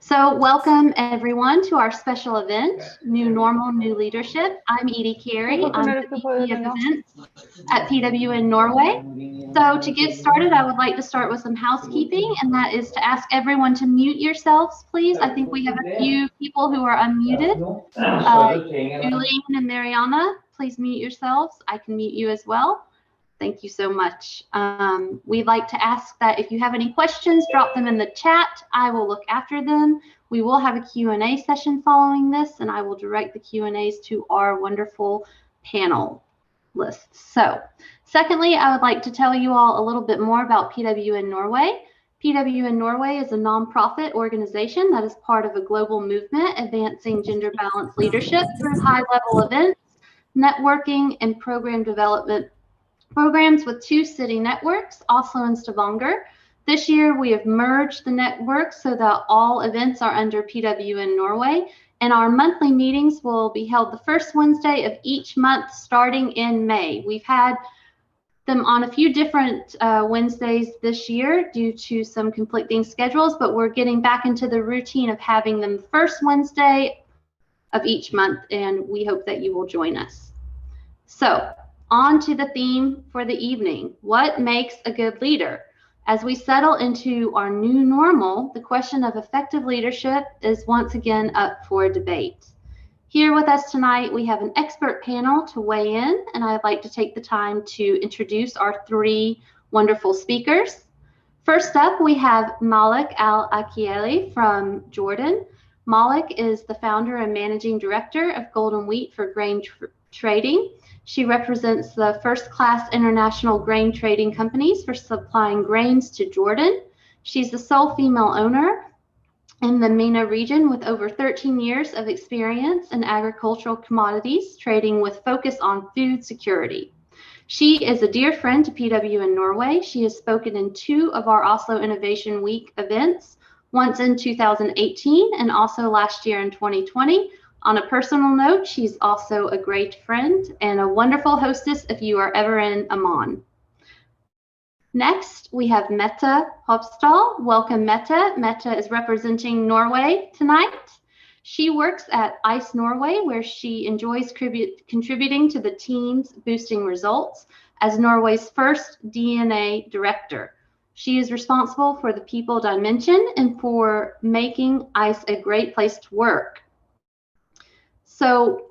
So welcome everyone to our special event, New Normal, New Leadership. I'm Edie Carey. I'm the VP of Events at PWN Norway. So to get started, I would like to start with some housekeeping, and that is to ask everyone to mute yourselves, please. I think we have a few people who are unmuted. Julian and Mariana, please mute yourselves. I can mute you as well. Thank you so much. We'd like to ask that if you have any questions, drop them in the chat. I will look after them. We will have a Q&A session following this, and I will direct the Q&As to our wonderful panel list. So, secondly, I would like to tell you all a little bit more about PWN Norway. PWN Norway is a nonprofit organization that is part of a global movement advancing gender balanced leadership through high-level events, networking, and program development programs with 2 city networks, Oslo and Stavanger. This year, we have merged the networks so that all events are under PWN Norway, and our monthly meetings will be held the first Wednesday of each month starting in May. We've had them on a few different Wednesdays this year due to some conflicting schedules, but we're getting back into the routine of having them the first Wednesday of each month, and we hope that you will join us. So, on to the theme for the evening. What makes a good leader? As we settle into our new normal, the question of effective leadership is once again up for debate. Here with us tonight, we have an expert panel to weigh in, and I'd like to take the time to introduce our 3 wonderful speakers. First up, we have Malak Al Akiely from Jordan. Malak is the founder and managing director of Golden Wheat for Grain Trading. She represents the first-class international grain trading companies for supplying grains to Jordan. She's the sole female owner in the MENA region with over 13 years of experience in agricultural commodities trading with focus on food security. She is a dear friend to PWN Norway. She has spoken in 2 of our Oslo Innovation Week events, once in 2018 and also last year in 2020. On a personal note, she's also a great friend and a wonderful hostess if you are ever in Amman. Next, we have Mette Hopsdal. Welcome, Mette. Mette is representing Norway tonight. She works at Ice Norge, where she enjoys contributing to the team's boosting results as Norway's first DNA director. She is responsible for the people dimension and for making Ice a great place to work. So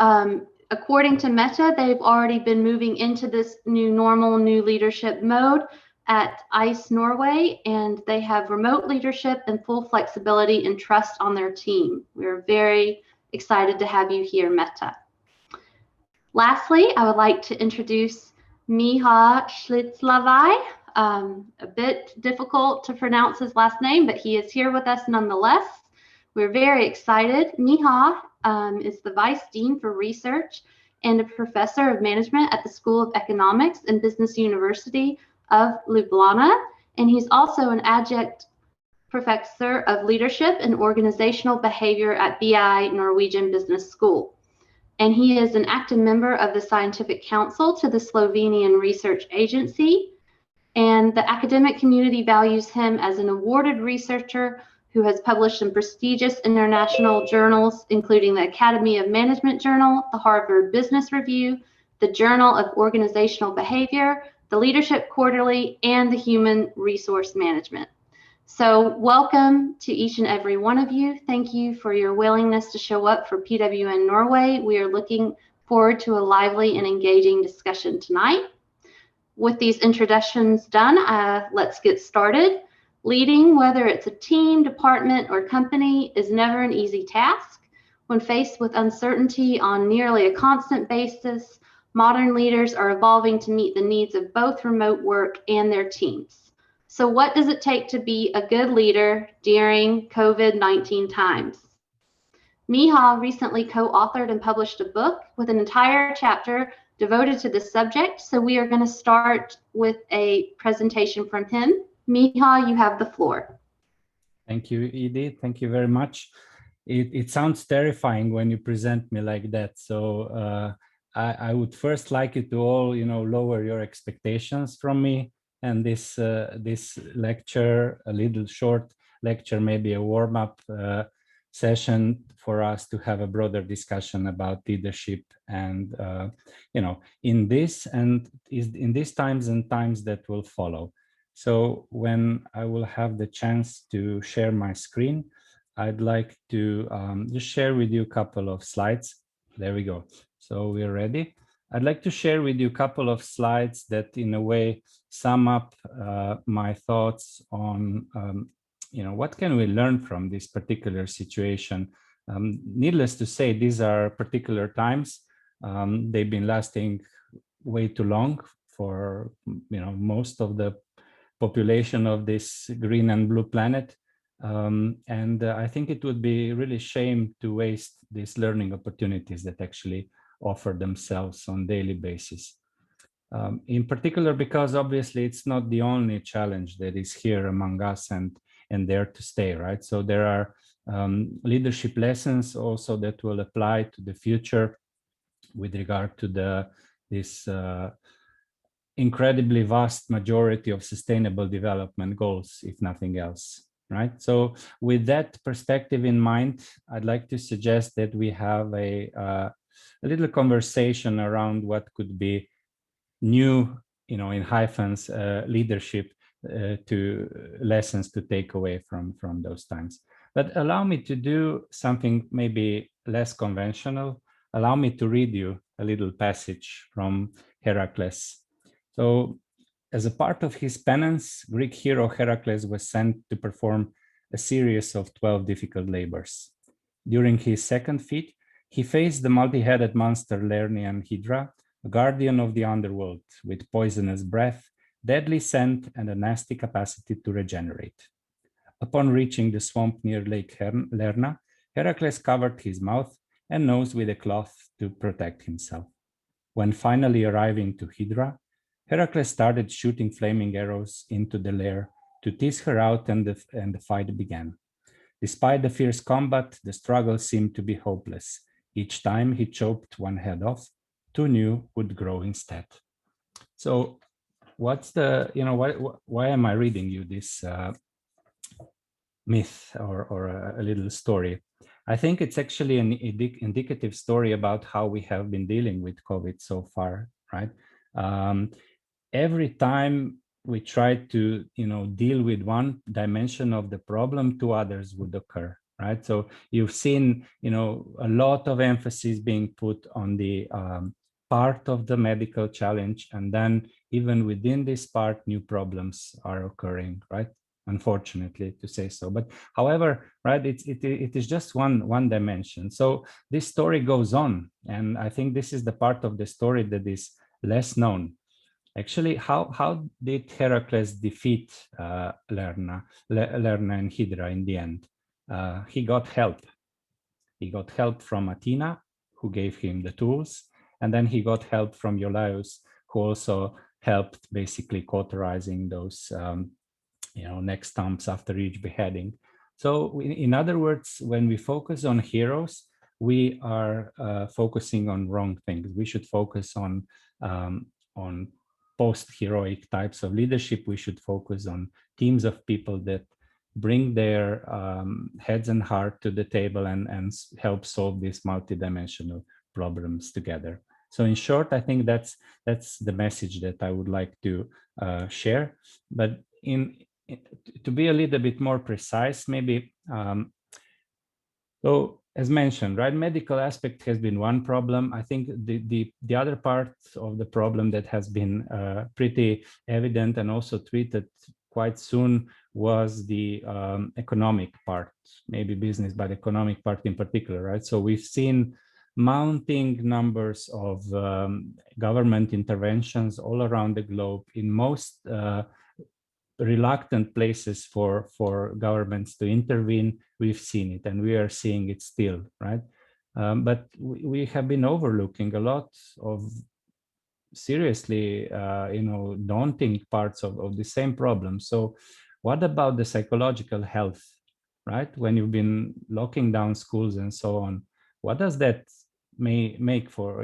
according to Mette, they've already been moving into this new normal, new leadership mode at Ice Norway, and they have remote leadership and full flexibility and trust on their team. We're very excited to have you here, Mette. Lastly, I would like to introduce Miha Škerlavaj. A bit difficult to pronounce his last name, but he is here with us nonetheless. We're very excited. Miha is the Vice Dean for Research and a Professor of Management at the School of Economics and Business University of Ljubljana, and he's also an Adjunct Professor of Leadership and Organizational Behavior at BI Norwegian Business School. And he is an active member of the Scientific Council to the Slovenian Research Agency, and the academic community values him as an awarded researcher who has published in prestigious international journals, including the Academy of Management Journal, the Harvard Business Review, the Journal of Organizational Behavior, the Leadership Quarterly, and the Human Resource Management. So welcome to each and every one of you. Thank you for your willingness to show up for PWN Norway. We are looking forward to a lively and engaging discussion tonight. With these introductions done, let's get started. Leading, whether it's a team, department, or company, is never an easy task. When faced with uncertainty on nearly a constant basis, modern leaders are evolving to meet the needs of both remote work and their teams. So what does it take to be a good leader during COVID-19 times? Miha recently co-authored and published a book with an entire chapter devoted to this subject. So we are going to start with a presentation from him. Miha, you have the floor. Thank you, Edie. Thank you very much. It sounds terrifying when you present me like that. So I would first like you to all, lower your expectations from me. And this lecture, a little short lecture, maybe a warm-up, session for us to have a broader discussion about leadership and, in this and in these times and times that will follow. So when I will have the chance to share my screen, I'd like to just share with you a couple of slides. There we go. So we're ready. I'd like to share with you a couple of slides that in a way sum up my thoughts on, what can we learn from this particular situation? Needless to say, these are particular times. They've been lasting way too long for, most of the population of this green and blue planet. I think it would be really shame to waste these learning opportunities that actually offer themselves on a daily basis. In particular, because obviously it's not the only challenge that is here among us and there to stay, right? So there are leadership lessons also that will apply to the future with regard to this incredibly vast majority of sustainable development goals, if nothing else, right? So with that perspective in mind, I'd like to suggest that we have a little conversation around what could be new, in hyphens, leadership to lessons to take away from those times. But allow me to do something maybe less conventional. Allow me to read you a little passage from Heracles. So as a part of his penance, Greek hero Heracles was sent to perform a series of 12 difficult labors. During his second feat, he faced the multi-headed monster Lernaean Hydra, a guardian of the underworld with poisonous breath, deadly scent, and a nasty capacity to regenerate. Upon reaching the swamp near Lake Lerna, Heracles covered his mouth and nose with a cloth to protect himself. When finally arriving to Hydra, Heracles started shooting flaming arrows into the lair to tease her out, and the fight began. Despite the fierce combat, the struggle seemed to be hopeless. Each time he chopped one head off, two new would grow instead. So what's the, why am I reading you this myth or a little story? I think it's actually an indicative story about how we have been dealing with COVID so far, right? Every time we try to, deal with one dimension of the problem, two others would occur, right? So you've seen, a lot of emphasis being put on the part of the medical challenge, and then even within this part, new problems are occurring, right? Unfortunately, to say so. But however, right, it is just one dimension. So this story goes on, and I think this is the part of the story that is less known. Actually, how did Heracles defeat Lerna and Hydra in the end? He got help. He got help from Athena, who gave him the tools, and then he got help from Iolaus, who also helped basically cauterizing those neck stumps after each beheading. So in other words, when we focus on heroes, we are focusing on wrong things. We should focus on post-heroic types of leadership. We should focus on teams of people that bring their heads and heart to the table and help solve these multidimensional problems together. So in short, I think that's the message that I would like to share. But to be a little bit more precise, maybe, so as mentioned, right, medical aspect has been one problem. I think the other part of the problem that has been pretty evident and also treated quite soon was the economic part, maybe business, but economic part in particular, right? So we've seen mounting numbers of government interventions all around the globe in most reluctant places for governments to intervene. We've seen it, and we are seeing it still, right? But we have been overlooking a lot of seriously, daunting parts of the same problem. So what about the psychological health, right? When you've been locking down schools and so on, what does that make for,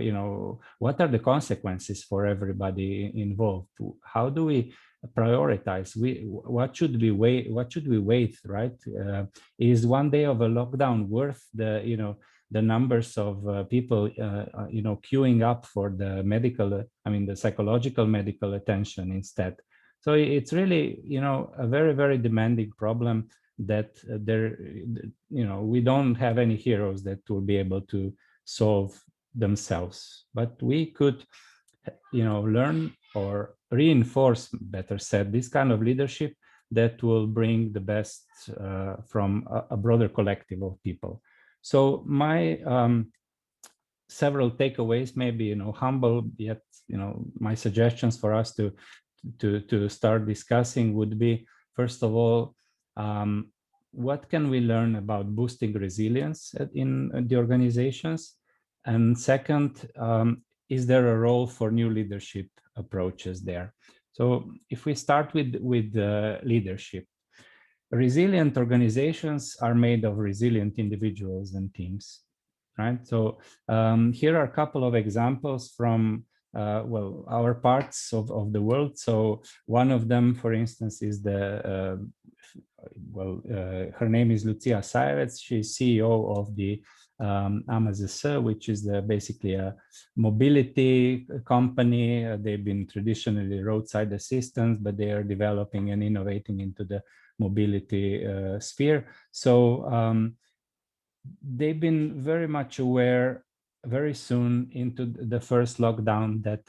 what are the consequences for everybody involved? How do we prioritize. What should we wait, right? Is one day of a lockdown worth the numbers of people queuing up for the medical, the psychological medical attention instead? So it's really a very, very demanding problem that we don't have any heroes that will be able to solve themselves, but we could learn or reinforce, better said, this kind of leadership that will bring the best from a broader collective of people. So my several takeaways, maybe humble, yet my suggestions for us to start discussing would be, first of all, what can we learn about boosting resilience in the organizations? And second, is there a role for new leadership approaches there? So if we start with leadership, resilient organizations are made of resilient individuals and teams, right? So here are a couple of examples from our parts of the world. So one of them, for instance, is her name is Lucia Sajevec. She's CEO of the AMAZS, which is basically a mobility company. They've been traditionally roadside assistants, but they are developing and innovating into the mobility sphere. So they've been very much aware very soon into the first lockdown that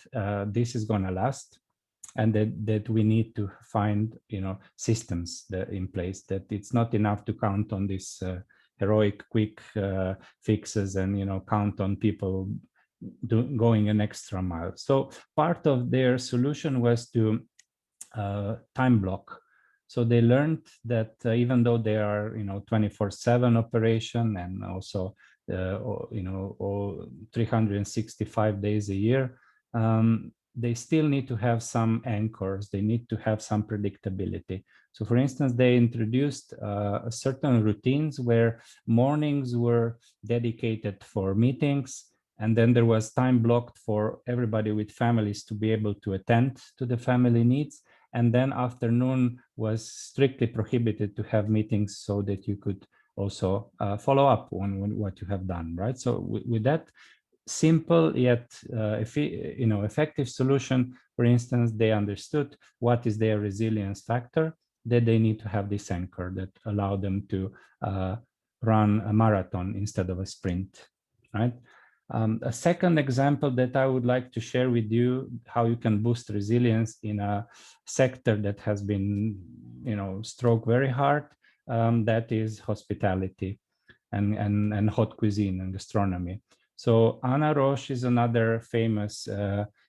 this is going to last, and that we need to find systems in place, that it's not enough to count on this heroic quick fixes and count on people going an extra mile. So part of their solution was to time block. So they learned that even though they are 24/7 operation and also all 365 days a year, they still need to have some anchors. They need to have some predictability. So for instance, they introduced certain routines where mornings were dedicated for meetings, and then there was time blocked for everybody with families to be able to attend to the family needs. And then afternoon was strictly prohibited to have meetings, so that you could also follow up on what you have done, right? So with that simple yet effective solution, for instance, they understood what is their resilience factor, that they need to have this anchor that allow them to run a marathon instead of a sprint, right? A second example that I would like to share with you, how you can boost resilience in a sector that has been, struck very hard, that is hospitality and hot cuisine and gastronomy. So Anna Roche is another famous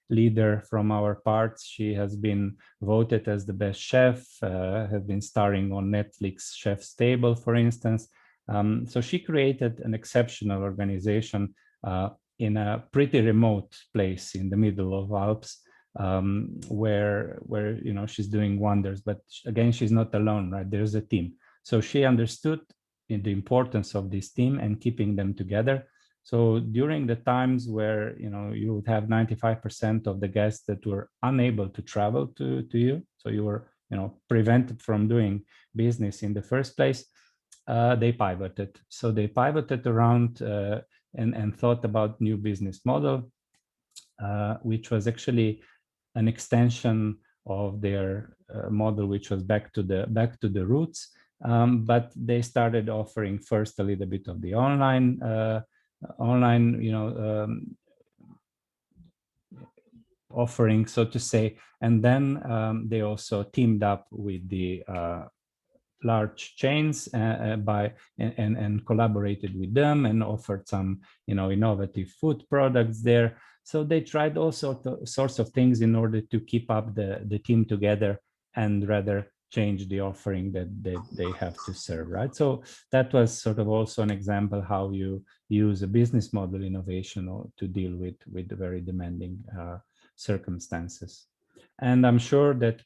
leader from our parts. She has been voted as the best chef, has been starring on Netflix Chef's Table, for instance. So she created an exceptional organization in a pretty remote place in the middle of Alps, where she's doing wonders. But again, she's not alone, right? There's a team. So she understood the importance of this team and keeping them together. So during the times where you would have 95% of the guests that were unable to travel to you, so you were prevented from doing business in the first place, they pivoted. So they pivoted around and thought about new business model, which was actually an extension of their model, which was back to the roots. But they started offering first a little bit of the online offering, so to say, and then they also teamed up with the large chains and collaborated with them and offered some innovative food products there. So they tried all sorts of things in order to keep up the team together and rather change the offering that they have to serve, right? So that was sort of also an example how you use a business model innovation to deal with the very demanding circumstances. And I'm sure that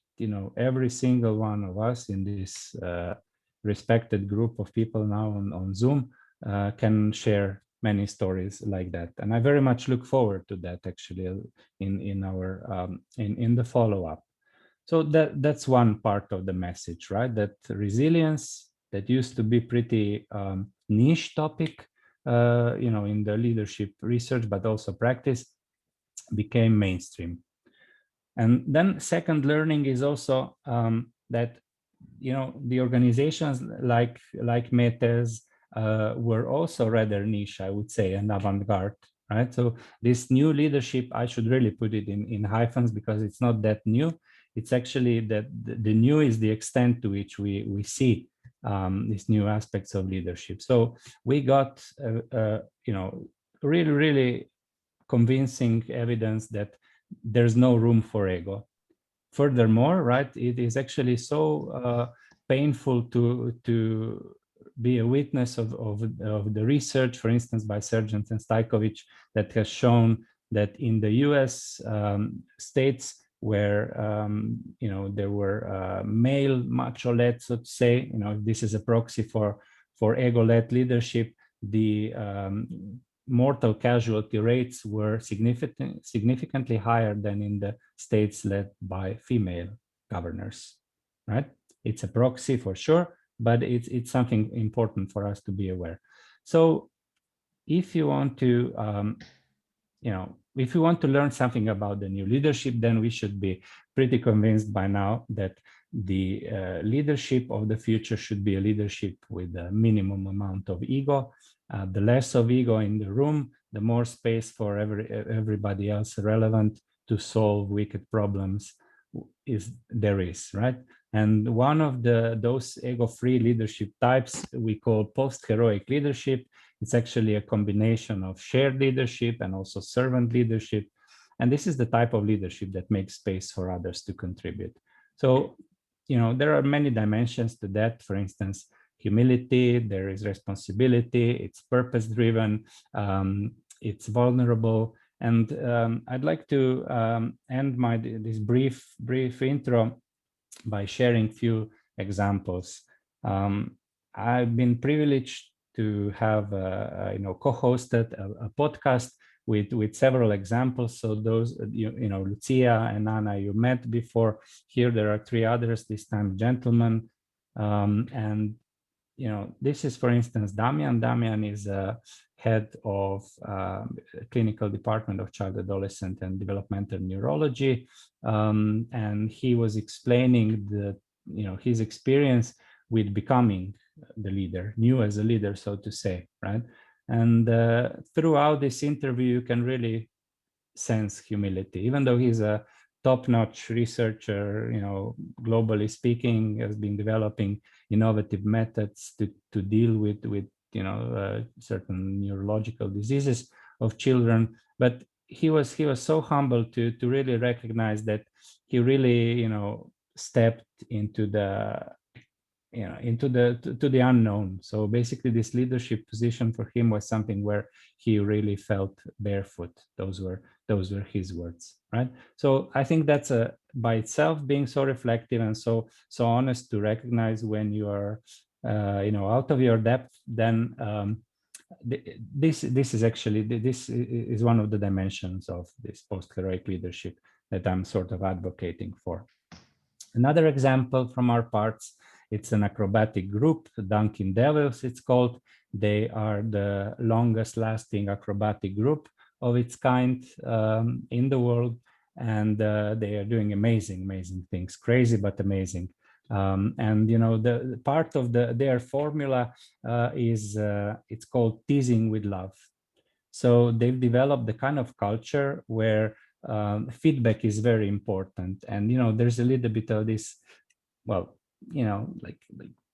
every single one of us in this respected group of people now on Zoom can share many stories like that, and I very much look forward to that actually in the follow-up. So that's one part of the message, right? That resilience that used to be pretty niche topic, in the leadership research, but also practice, became mainstream. And then second learning is also that, the organizations like Mette's were also rather niche, I would say, and avant-garde, right? So this new leadership, I should really put it in hyphens because it's not that new. It's actually that the new is the extent to which we see these new aspects of leadership. So we got, really, really convincing evidence that there's no room for ego. Furthermore, right, it is actually so painful to be a witness of the research, for instance, by Sergeant and Stajkovic, that has shown that in the US states where there were male macho-led, so to say, this is a proxy for ego-led leadership, the mortal casualty rates were significantly higher than in the states led by female governors, right? It's a proxy for sure, but it's something important for us to be aware. So if you want to, if you want to learn something about the new leadership, then we should be pretty convinced by now that the leadership of the future should be a leadership with a minimum amount of ego. The less of ego in the room, the more space for everybody else relevant to solve wicked problems there is, right? And one of those ego-free leadership types we call post-heroic leadership. It's actually a combination of shared leadership and also servant leadership. And this is the type of leadership that makes space for others to contribute. So, there are many dimensions to that. For instance, humility, there is responsibility, it's purpose-driven, it's vulnerable. And I'd like to end this brief intro by sharing few examples. I've been privileged to have co-hosted a podcast with several examples. So those, Lucia and Anna, you met before. Here there are three others, this time gentlemen. And this is, for instance, Damian. Damian is a head of clinical department of child, adolescent, and developmental neurology, and he was explaining his experience with becoming the leader, new as a leader, so to say, right? And throughout this interview, you can really sense humility, even though he's a top-notch researcher, globally speaking, has been developing innovative methods to deal with certain neurological diseases of children. But he was so humble to really recognize that he really, stepped into the to the unknown. So basically this leadership position for him was something where he really felt barefoot. Those were his words, right? So I think that's by itself being so reflective and so honest to recognize when you are out of your depth. Then this is one of the dimensions of this post-heroic leadership that I'm sort of advocating for. Another example from our parts, it's an acrobatic group, Dunkin' Devils it's called. They are the longest lasting acrobatic group of its kind in the world. And they are doing amazing things, crazy but amazing. And the part of their formula is it's called teasing with love. So they've developed the kind of culture where feedback is very important. And there's a little bit of this, well, like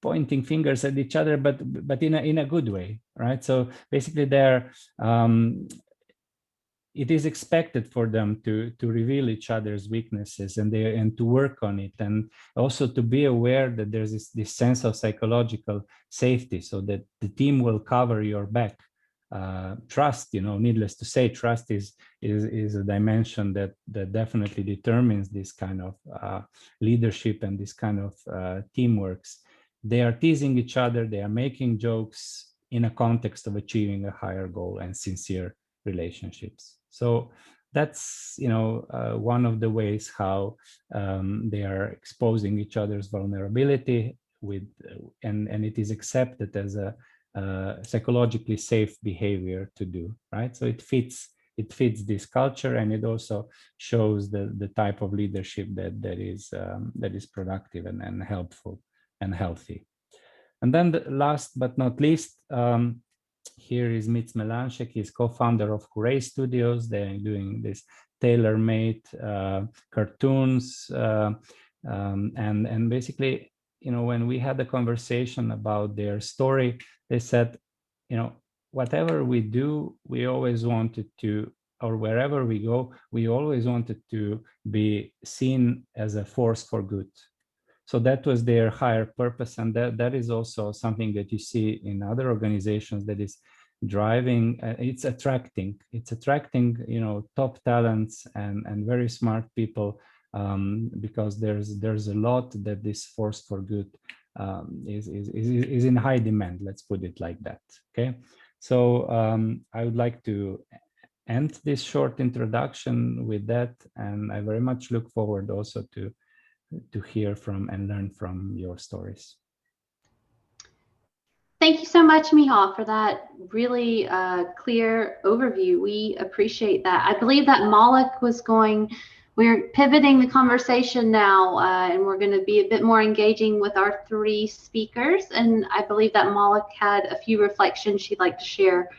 pointing fingers at each other, but in a good way, right? So basically it is expected for them to reveal each other's weaknesses and to work on it, and also to be aware that there's this sense of psychological safety, so that the team will cover your back. Trust, needless to say, trust is a dimension that definitely determines this kind of leadership and this kind of teamworks. They are teasing each other, they are making jokes in a context of achieving a higher goal and sincere relationships. So that's, you know, one of the ways how they are exposing each other's vulnerability with, and it is accepted as a psychologically safe behavior to do, right? So it fits this culture, and it also shows the type of leadership that is productive and helpful and healthy. And then the last but not least, here is Mitz Melanchek. He's co-founder of Hooray Studios. They're doing this tailor-made cartoons, and basically, you know, when we had a conversation about their story, they said, you know, whatever we do, we always wanted to, or wherever we go, we always wanted to be seen as a force for good. So that was their higher purpose, and that is also something that you see in other organizations that is driving. It's attracting, you know, top talents and very smart people, because there's a lot that this force for good is in high demand. Let's put it like that. Okay, so I would like to end this short introduction with that, and I very much look forward also to hear from and learn from your stories. Thank you so much, Miha, for that really clear overview. We appreciate that. I believe that Malak was we're pivoting the conversation now, and we're going to be a bit more engaging with our three speakers. And I believe that Malak had a few reflections she'd like to share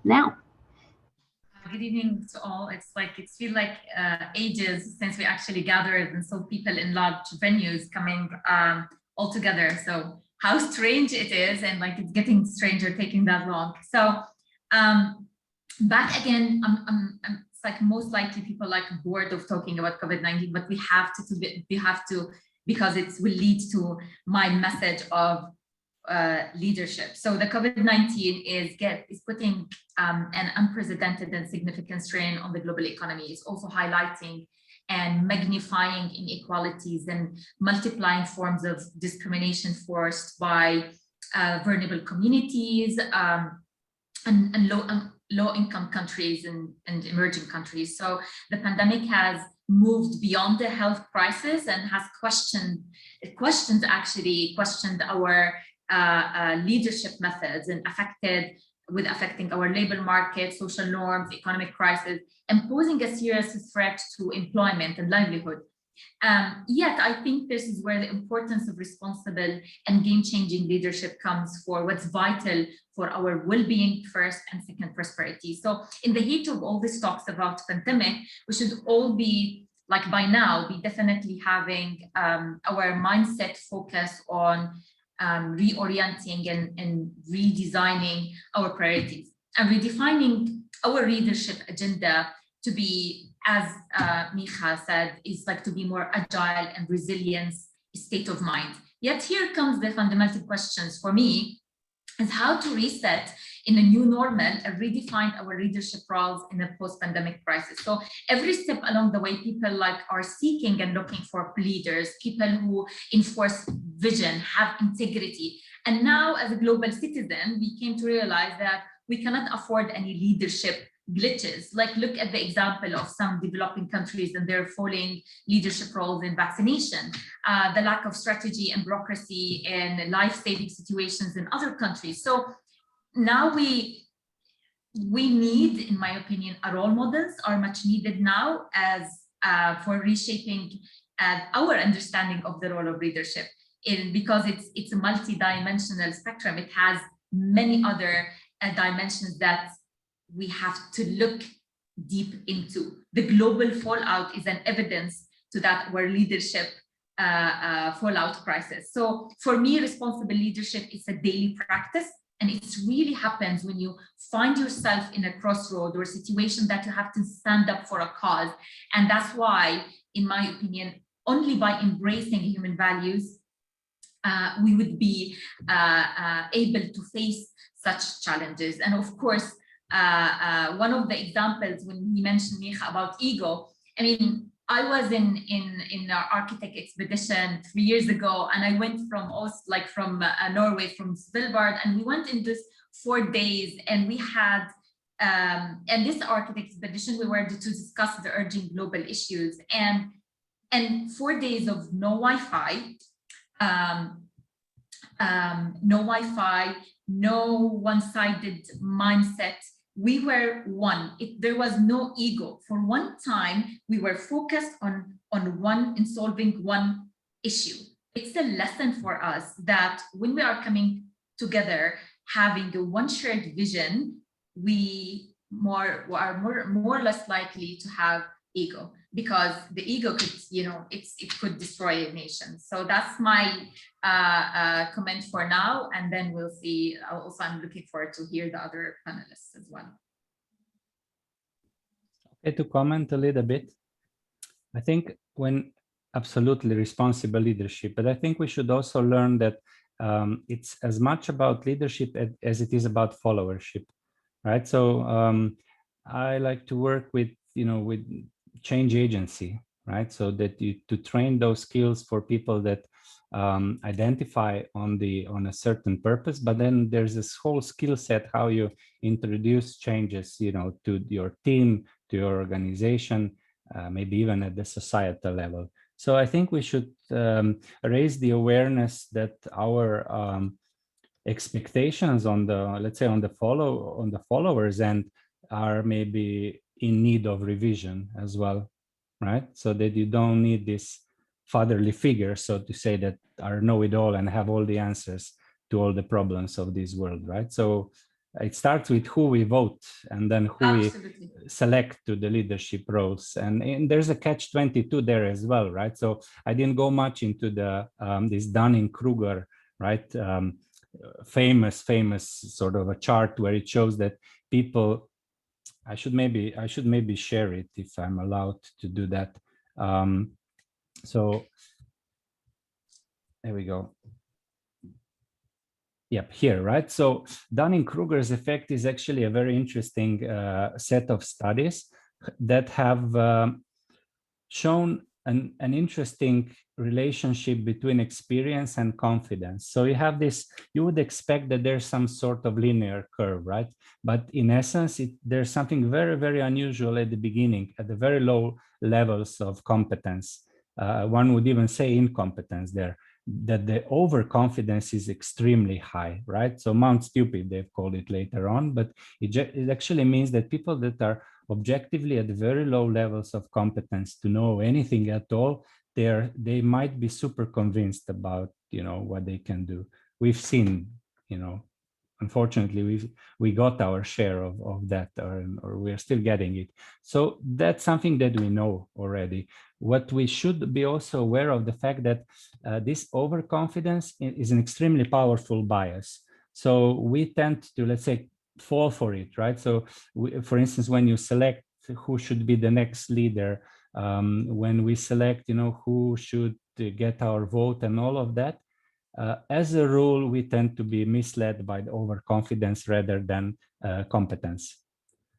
now. Good evening to all. It feels like ages since we actually gathered and saw people in large venues coming all together. So how strange it is, and like it's getting stranger taking that long. So back again, it's like most likely people like bored of talking about COVID-19, but we have to because it will lead to my message of leadership. So the COVID-19 is putting an unprecedented and significant strain on the global economy. It's also highlighting and magnifying inequalities and multiplying forms of discrimination forced by vulnerable communities and low-income countries and emerging countries. So the pandemic has moved beyond the health crisis and has questioned our leadership methods and affecting our labor market, social norms, economic crisis, and posing a serious threat to employment and livelihood. Yet, I think this is where the importance of responsible and game-changing leadership comes for what's vital for our well-being first, and second, prosperity. So in the heat of all these talks about pandemic, we should all be, like by now, be definitely having our mindset focus on reorienting and redesigning our priorities and redefining our leadership agenda to be, as Miha said, is like to be more agile and resilient state of mind. Yet here comes the fundamental questions for me, is how to reset in a new normal and redefine our leadership roles in a post-pandemic crisis. So every step along the way, people like are seeking and looking for leaders, people who enforce vision, have integrity. And now as a global citizen, we came to realize that we cannot afford any leadership glitches. Like look at the example of some developing countries and their falling leadership roles in vaccination, the lack of strategy and bureaucracy in life-saving situations in other countries. So now we need, in my opinion, role models are much needed now as for reshaping our understanding of the role of leadership. Because it's a multi-dimensional spectrum, it has many other dimensions that we have to look deep into. The global fallout is an evidence to that our leadership fallout crisis. So for me, responsible leadership is a daily practice, and it really happens when you find yourself in a crossroad or a situation that you have to stand up for a cause. And that's why, in my opinion, only by embracing human values, we would be able to face such challenges. And of course, one of the examples when he mentioned Miha about ego, I mean, I was in our architect expedition 3 years ago, and I went from Norway, from Svalbard, and we went in this 4 days, and we had and this architect expedition, we were to discuss the urgent global issues, and 4 days of no Wi-Fi, no one-sided mindset. We were one. There was no ego. For one time, we were focused on solving one issue. It's a lesson for us that when we are coming together, having a one shared vision, we are more or less likely to have ego, because the ego could, it could destroy a nation. So that's my comment for now, and then we'll see. Also, I'm looking forward to hear the other panelists as well. Okay, to comment a little bit, I think absolutely responsible leadership, but I think we should also learn that it's as much about leadership as it is about followership, right? So I like to work with change agency, right? So that to train those skills for people that identify on a certain purpose, but then there's this whole skill set, how you introduce changes, to your team, to your organization, maybe even at the societal level. So I think we should raise the awareness that our expectations on the, let's say, on the followers end are maybe in need of revision as well, right? So that you don't need this fatherly figure, so to say, that are know-it-all and have all the answers to all the problems of this world, right? So it starts with who we vote and then who Absolutely. we select to the leadership roles, and there's a catch-22 there as well, right? So I didn't go much into the this Dunning-Kruger, right? Famous sort of a chart where it shows that people, I should maybe share it if I'm allowed to do that. So there we go. Yep, here, right? So Dunning-Kruger's effect is actually a very interesting set of studies that have shown an interesting relationship between experience and confidence. So you have this, you would expect that there's some sort of linear curve, right? But in essence, there's something very, very unusual at the beginning, at the very low levels of competence. One would even say incompetence there, that the overconfidence is extremely high, right? So Mount Stupid, they've called it later on, but it actually means that people that are objectively at very low levels of competence to know anything at all, they might be super convinced about what they can do. We've seen, unfortunately, we got our share of that, or we're still getting it. So that's something that we know already. What we should be also aware of the fact that this overconfidence is an extremely powerful bias. So we tend to, let's say, fall for it, right? So for instance, when you select who should be the next leader, when we select, who should get our vote and all of that, as a rule, we tend to be misled by the overconfidence rather than competence.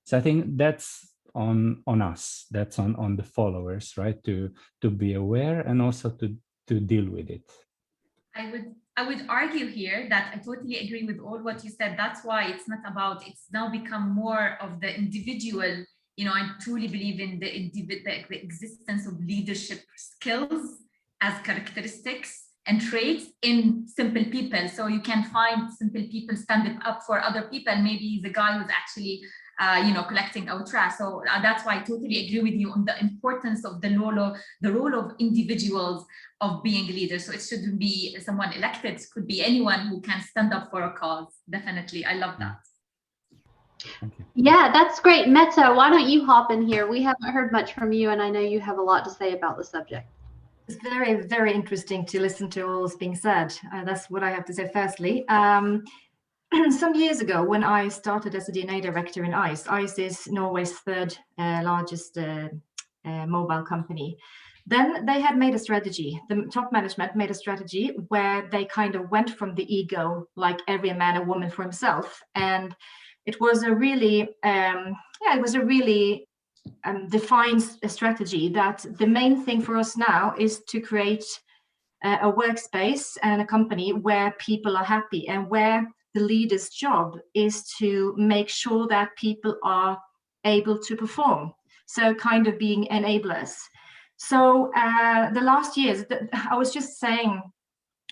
So I think that's on us, that's on the followers, right? To be aware and also to deal with it. I would argue here that I totally agree with all what you said. That's why it's not about, it's now become more of the individual. I truly believe in the existence of leadership skills as characteristics and traits in simple people. So you can find simple people standing up for other people. Maybe the guy who's actually collecting our trash. So that's why I totally agree with you on the importance of the role of individuals of being leaders. So it shouldn't be someone elected, it could be anyone who can stand up for a cause. Definitely, I love that. Yeah, that's great. Mette, why don't you hop in here? We haven't heard much from you, and I know you have a lot to say about the subject. It's very, very interesting to listen to all that's being said. That's what I have to say firstly. Some years ago, when I started as a DNA director in Ice is Norway's third largest mobile company. Then they had made a strategy. The top management made a strategy where they kind of went from the ego, like every man and woman for himself. And it was a really, defined strategy that the main thing for us now is to create a workspace and a company where people are happy and where the leader's job is to make sure that people are able to perform. So kind of being enablers. So the last years, I was just saying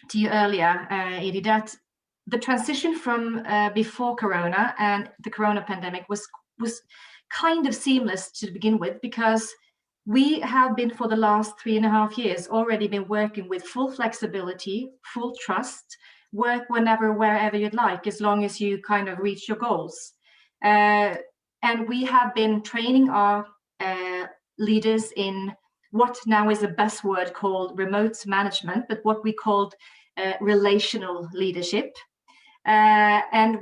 to you earlier, Edie, that the transition from before Corona and the Corona pandemic was kind of seamless to begin with, because we have been for the last 3.5 years already been working with full flexibility, full trust, work whenever, wherever you'd like, as long as you kind of reach your goals. And we have been training our leaders in what now is a buzzword called remote management, but what we called relational leadership. And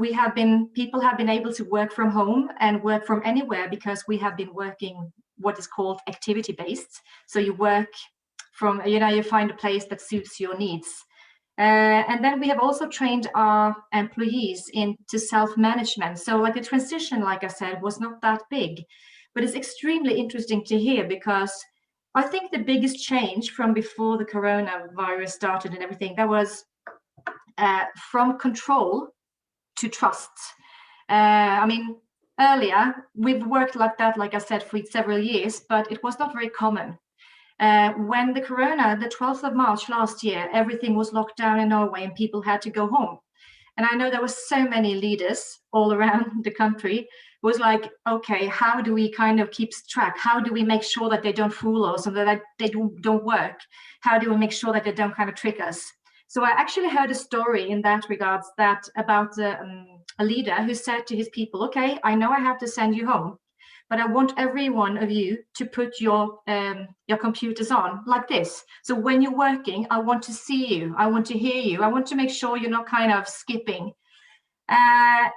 people have been able to work from home and work from anywhere, because we have been working what is called activity-based. So you work from, you find a place that suits your needs. And then we have also trained our employees into self-management. So like the transition, like I said, was not that big, but it's extremely interesting to hear, because I think the biggest change from before the coronavirus started and everything, that was from control to trust. I mean, earlier, we've worked like that, like I said, for several years, but it was not very common. When the corona, the 12th of March last year, everything was locked down in Norway and people had to go home. And I know there were so many leaders all around the country was like, okay, how do we kind of keep track? How do we make sure that they don't fool us and that they don't work? How do we make sure that they don't kind of trick us? So I actually heard a story in that regards about a leader who said to his people, okay, I know I have to send you home, but I want every one of you to put your computers on like this. So when you're working, I want to see you, I want to hear you, I want to make sure you're not kind of skipping.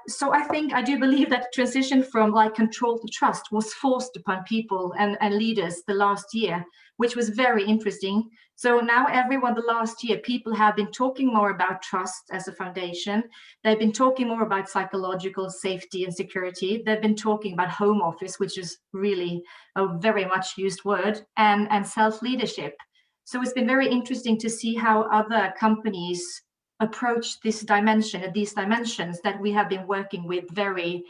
So I do believe that the transition from like control to trust was forced upon people and leaders the last year, which was very interesting. So now the last year, people have been talking more about trust as a foundation. They've been talking more about psychological safety and security. They've been talking about home office, which is really a very much used word, and self-leadership. So it's been very interesting to see how other companies approach these dimensions that we have been working with very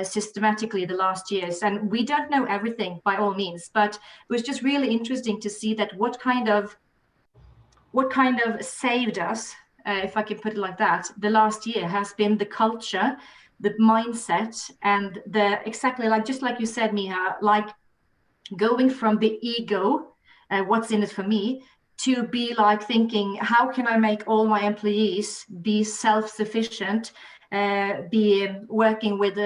systematically the last years. And we don't know everything by all means, but it was just really interesting to see that what kind of saved us, if I can put it like that, the last year has been the culture, the mindset, and exactly just like you said, Miha, like going from the ego, what's in it for me, to be like thinking, how can I make all my employees be self-sufficient, be working with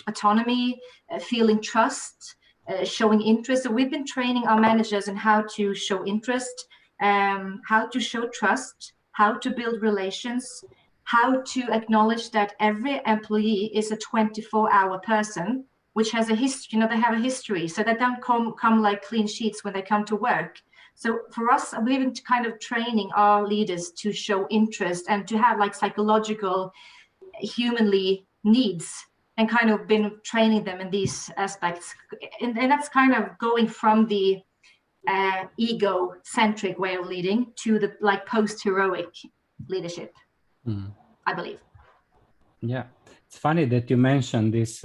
autonomy, feeling trust, showing interest. So we've been training our managers in how to show interest, how to show trust, how to build relations, how to acknowledge that every employee is a 24-hour person, which has a history, they have a history, so they don't come like clean sheets when they come to work. So for us, we've been kind of training our leaders to show interest and to have like psychological, humanly needs, and kind of been training them in these aspects. And that's kind of going from the ego-centric way of leading to the like post-heroic leadership, I believe. Yeah, it's funny that you mentioned this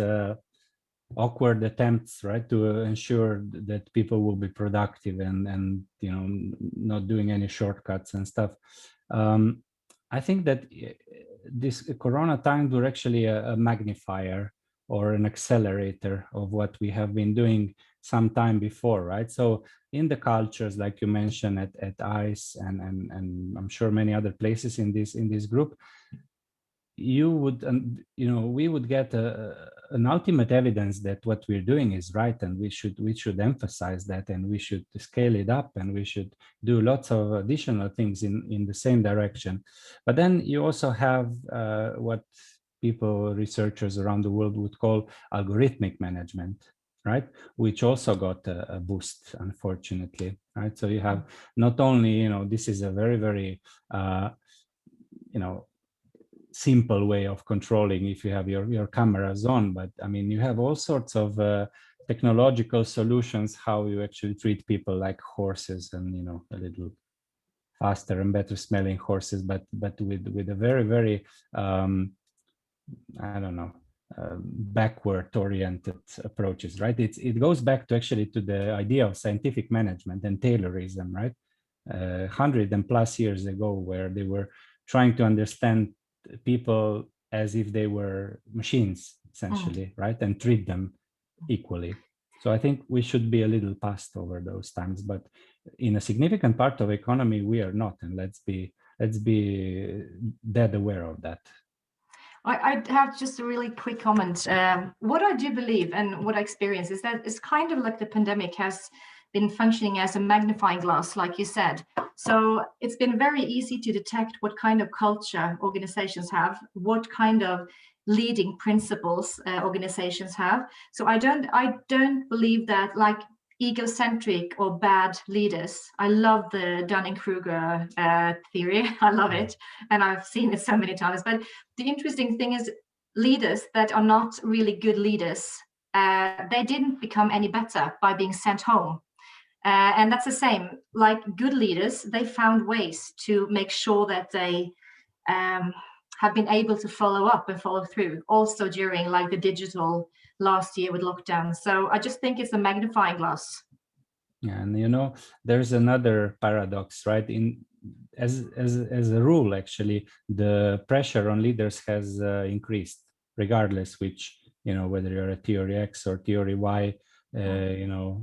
awkward attempts, right, to ensure that people will be productive and not doing any shortcuts and stuff. I think that this Corona times were actually a magnifier or an accelerator of what we have been doing some time before, right? So in the cultures, like you mentioned at ICE and I'm sure many other places in this group, you would, we would get an ultimate evidence that what we're doing is right, and we should emphasize that, and we should scale it up, and we should do lots of additional things in the same direction. But then you also have what researchers around the world would call algorithmic management, right? Which also got a boost, unfortunately, right? So you have not only, this is a very, very, simple way of controlling if you have your cameras on, but I mean, you have all sorts of technological solutions how you actually treat people like horses, and a little faster and better smelling horses, but with a very, very I don't know, backward oriented approaches, right? It goes back to actually to the idea of scientific management and Taylorism, right? 100+ years ago, where they were trying to understand people as if they were machines, essentially, right? And treat them equally. So I think we should be a little past over those times, but in a significant part of economy, we are not, and let's be dead aware of that. I have just a really quick comment. What I do believe and what I experience is that it's kind of like the pandemic has been functioning as a magnifying glass, like you said. So it's been very easy to detect what kind of culture organizations have, what kind of leading principles organizations have. So I don't believe that like egocentric or bad leaders. I love the Dunning-Kruger theory. I love it, and I've seen it so many times. But the interesting thing is leaders that are not really good leaders, they didn't become any better by being sent home. And that's the same, like good leaders, they found ways to make sure that they have been able to follow up and follow through, also during like the digital last year with lockdown. So I just think it's a magnifying glass. Yeah, and you know, there's another paradox, right? As a rule, actually, the pressure on leaders has increased, regardless which, you know, whether you're a theory X or theory Y, you know,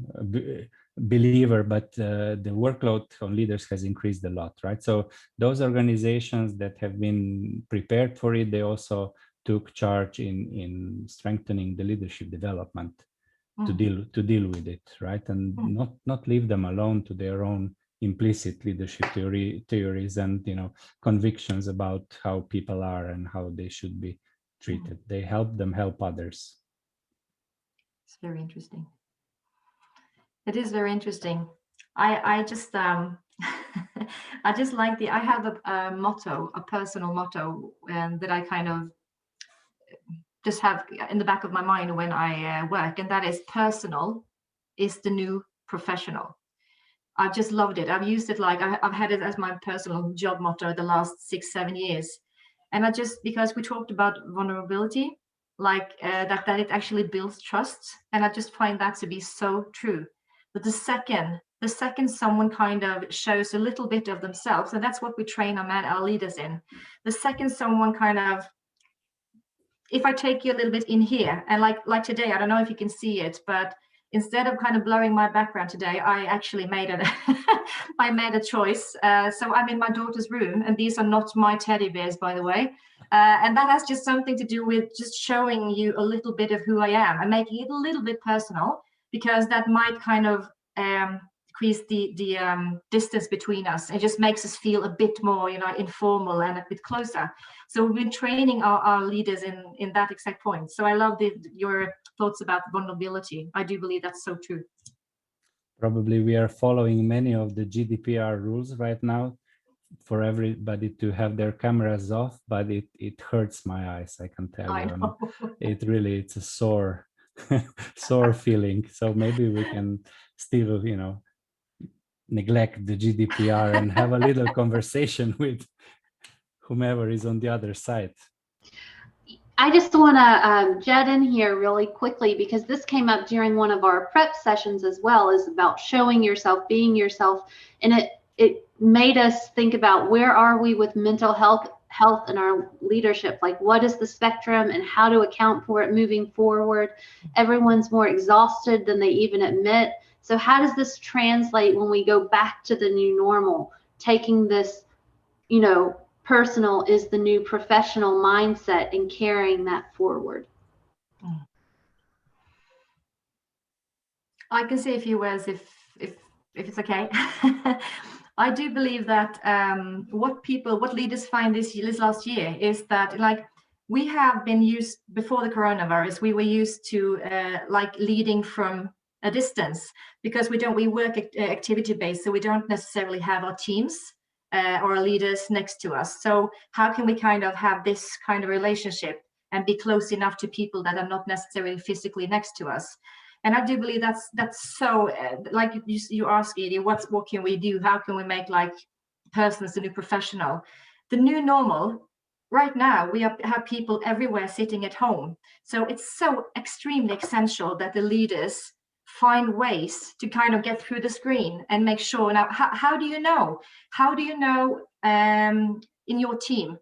believer, but the workload on leaders has increased a lot, right? So those organizations that have been prepared for it, they also took charge in strengthening the leadership development to deal with it, right? And not leave them alone to their own implicit leadership theories and, you know, convictions about how people are and how they should be treated. They help them help others. It's very interesting. It is very interesting. I just I just like I have a motto, a personal motto, and that I kind of just have in the back of my mind when I work, and that is personal is the new professional. I've just loved it. I've used it like I've had it as my personal job motto the last 6-7 years. And I just, because we talked about vulnerability, like that it actually builds trust. And I just find that to be so true. But the second someone kind of shows a little bit of themselves, and that's what we train our leaders in. The second someone kind of, if I take you a little bit in here, and like today, I don't know if you can see it, but instead of kind of blurring my background today, I actually made a choice. So I'm in my daughter's room, and these are not my teddy bears, by the way. And that has just something to do with just showing you a little bit of who I am and making it a little bit personal, because that might kind of decrease the distance between us. It just makes us feel a bit more, you know, informal and a bit closer. So we've been training our leaders in that exact point. So I love your thoughts about vulnerability. I do believe that's so true. Probably we are following many of the GDPR rules right now for everybody to have their cameras off, but it hurts my eyes, I can tell you. It's a sore feeling. So maybe we can still, you know, neglect the GDPR and have a little conversation with whomever is on the other side. I just want to jet in here really quickly, because this came up during one of our prep sessions as well, is about showing yourself, being yourself. And it made us think about, where are we with mental health in our leadership? Like, what is the spectrum and how to account for it moving forward? Everyone's more exhausted than they even admit. So how does this translate when we go back to the new normal, taking this, you know, personal is the new professional mindset and carrying that forward? I can say a few words if it's okay. I do believe that what leaders find this last year is that, like, we have been used before the coronavirus, we were used to like leading from a distance, because we work activity based, so we don't necessarily have our teams or our leaders next to us. So how can we kind of have this kind of relationship and be close enough to people that are not necessarily physically next to us? And I do believe that's so, like you ask, Edie, what can we do? How can we make like persons the new professional? The new normal right now we have people everywhere sitting at home. So it's so extremely essential that the leaders find ways to kind of get through the screen and make sure. Now, how do you know? How do you know in your team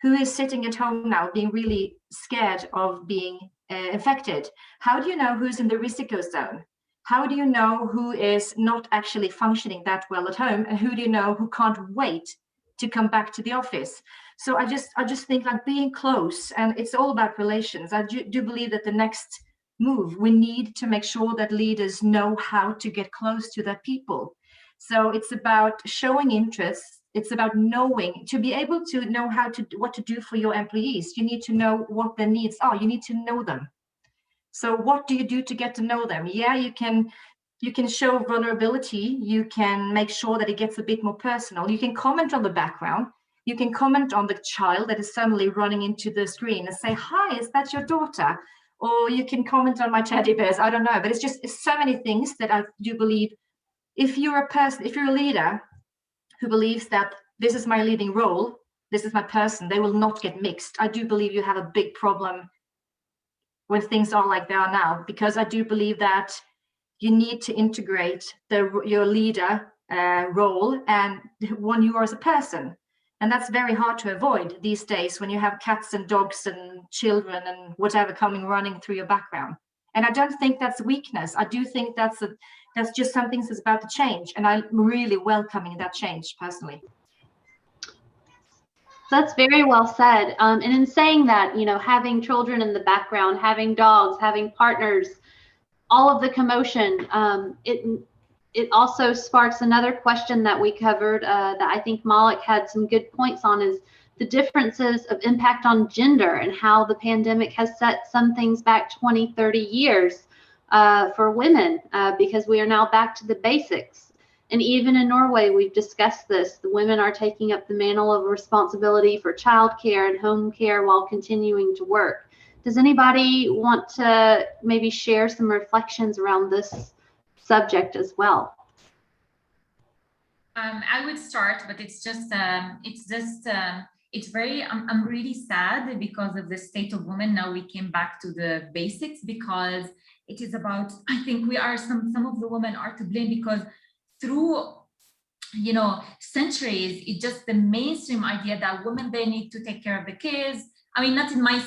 who is sitting at home now being really scared of being infected? How do you know who's in the risiko zone? How do you know who is not actually functioning that well at home? And who do you know who can't wait to come back to the office? So I just think like being close, and it's all about relations. I do believe that the next move, we need to make sure that leaders know how to get close to their people. So it's about showing interest. It's about knowing, to be able to know what to do for your employees. You need to know what their needs are. You need to know them. So what do you do to get to know them? Yeah, you can show vulnerability. You can make sure that it gets a bit more personal. You can comment on the background. You can comment on the child that is suddenly running into the screen and say, "Hi, is that your daughter?" Or you can comment on my teddy bears. I don't know, but it's so many things that I do believe. If you're a leader who believes that this is my leading role, this is my person, they will not get mixed. I do believe you have a big problem when things are like they are now, because I do believe that you need to integrate your leader role and one you are as a person. And that's very hard to avoid these days when you have cats and dogs and children and whatever coming running through your background. And I don't think that's weakness. I do think that's just something that's about to change. And I'm really welcoming that change personally. That's very well said. And in saying that, having children in the background, having dogs, having partners, all of the commotion, it also sparks another question that we covered that I think Malak had some good points on, is the differences of impact on gender and how the pandemic has set some things back 20, 30 years for women because we are now back to the basics. And even in Norway, we've discussed this. The women are taking up the mantle of responsibility for childcare and home care while continuing to work. Does anybody want to maybe share some reflections around this subject as well? I would start, but it's very, I'm really sad because of the state of women. Now we came back to the basics because it is about, I think we are, some of the women are to blame because through, centuries, it's just the mainstream idea that women, they need to take care of the kids. I mean, not in my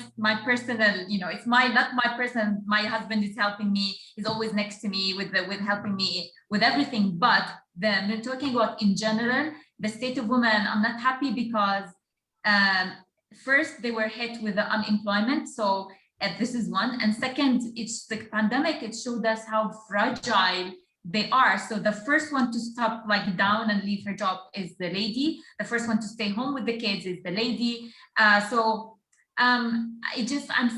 personal, it's not my person. My husband is helping me. He's always next to me with helping me with everything. But then we're talking about in general, the state of women. I'm not happy because first they were hit with the unemployment. So this is one. And second, it's the pandemic. It showed us how fragile they are. So the first one to stop down and leave her job is the lady. The first one to stay home with the kids is the lady. I'm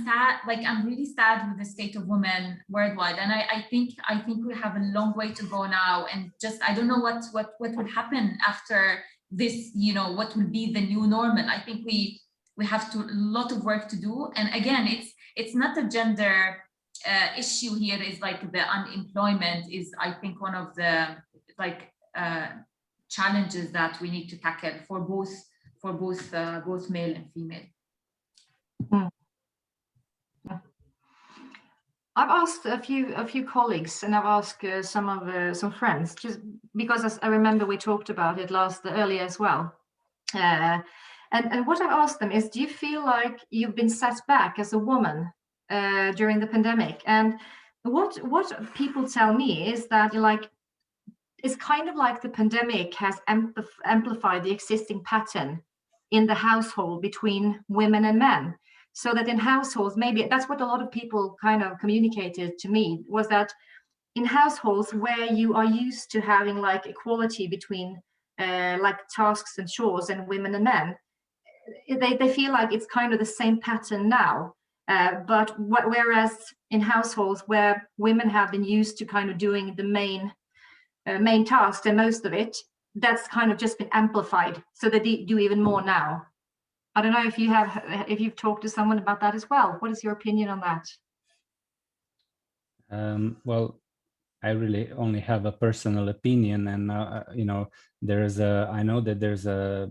sad, I'm really sad with the state of women worldwide. And I think we have a long way to go now. And just, I don't know what will happen after this, what will be the new normal. I think we have a lot of work to do. And again, it's not a gender issue here. Is the unemployment is, I think, one of the challenges that we need to tackle for both male and female. I've asked a few colleagues, and I've asked some friends, just because I remember we talked about it earlier as well. And what I've asked them is, do you feel like you've been set back as a woman during the pandemic? And what people tell me is that it's kind of like the pandemic has amplified the existing pattern in the household between women and men. So that in households, maybe that's what a lot of people kind of communicated to me, was that in households where you are used to having equality between tasks and chores and women and men, they feel like it's kind of the same pattern now. But whereas in households where women have been used to kind of doing the main task and most of it, that's kind of just been amplified. So they do even more now. I don't know if you've talked to someone about that as well. What is your opinion on that? Well, I really only have a personal opinion, and I know that there's a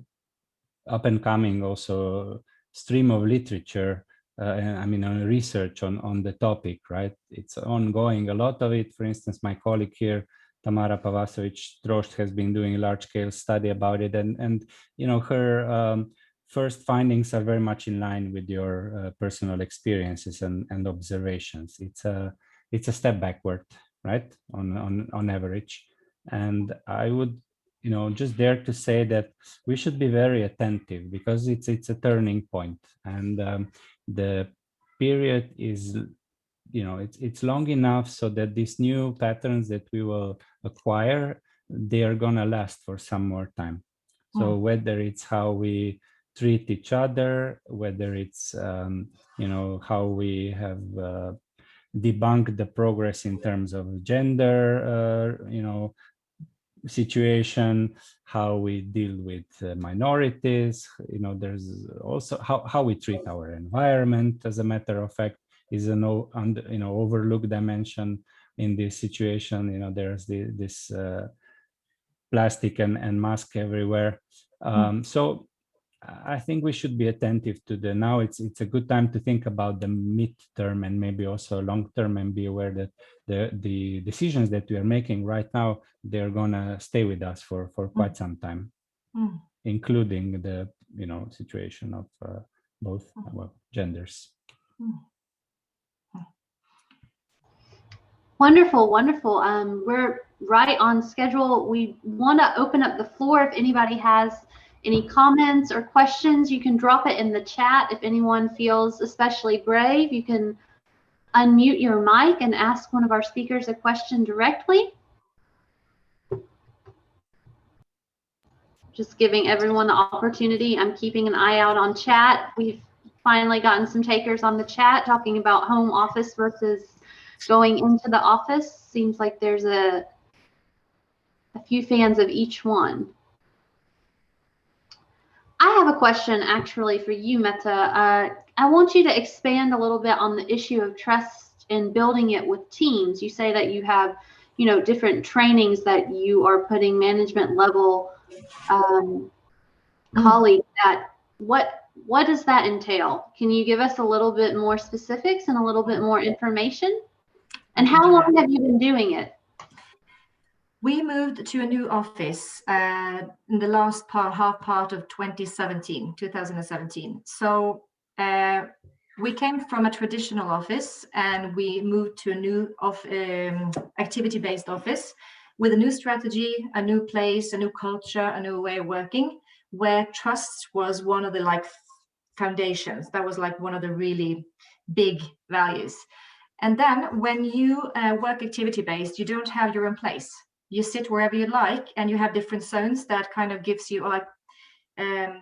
up and coming also stream of literature, I mean, research on the topic, right? It's ongoing. A lot of it, for instance, my colleague here, Tamara Pavasovic-Drost, has been doing a large-scale study about it, and you know, her first findings are very much in line with your personal experiences and observations. It's a step backward, right, on average. And I would, you know, just dare to say that we should be very attentive, because it's a turning point, and the period is, you know, it's long enough so that these new patterns that we will acquire, they are gonna last for some more time. So whether it's how we treat each other, whether it's you know, how we have debunked the progress in terms of gender, you know, situation, how we deal with minorities, you know, there's also how we treat our environment, as a matter of fact, is an you know, overlooked dimension in this situation. You know, there's this plastic and mask everywhere. So I think we should be attentive to now it's a good time to think about the midterm and maybe also long term, and be aware that the decisions that we are making right now, they're gonna stay with us for quite some time, including the, you know, situation of both genders. Wonderful, wonderful. We're right on schedule. We want to open up the floor. If anybody has any comments or questions, you can drop it in the chat. If anyone feels especially brave, you can unmute your mic and ask one of our speakers a question directly. Just giving everyone the opportunity. I'm keeping an eye out on chat. We've finally gotten some takers on the chat talking about home office versus going into the office. Seems like there's a few fans of each one. I have a question actually for you, Mette. I want you to expand a little bit on the issue of trust and building it with teams. You say that you have, you know, different trainings that you are putting management level colleagues at. What does that entail? Can you give us a little bit more specifics and a little bit more information? And how long have you been doing it? We moved to a new office in the last half part of 2017. So we came from a traditional office and we moved to a new activity-based office with a new strategy, a new place, a new culture, a new way of working, where trust was one of the foundations. That was one of the really big values. And then when you work activity-based, you don't have your own place. You sit wherever you like, and you have different zones that kind of gives you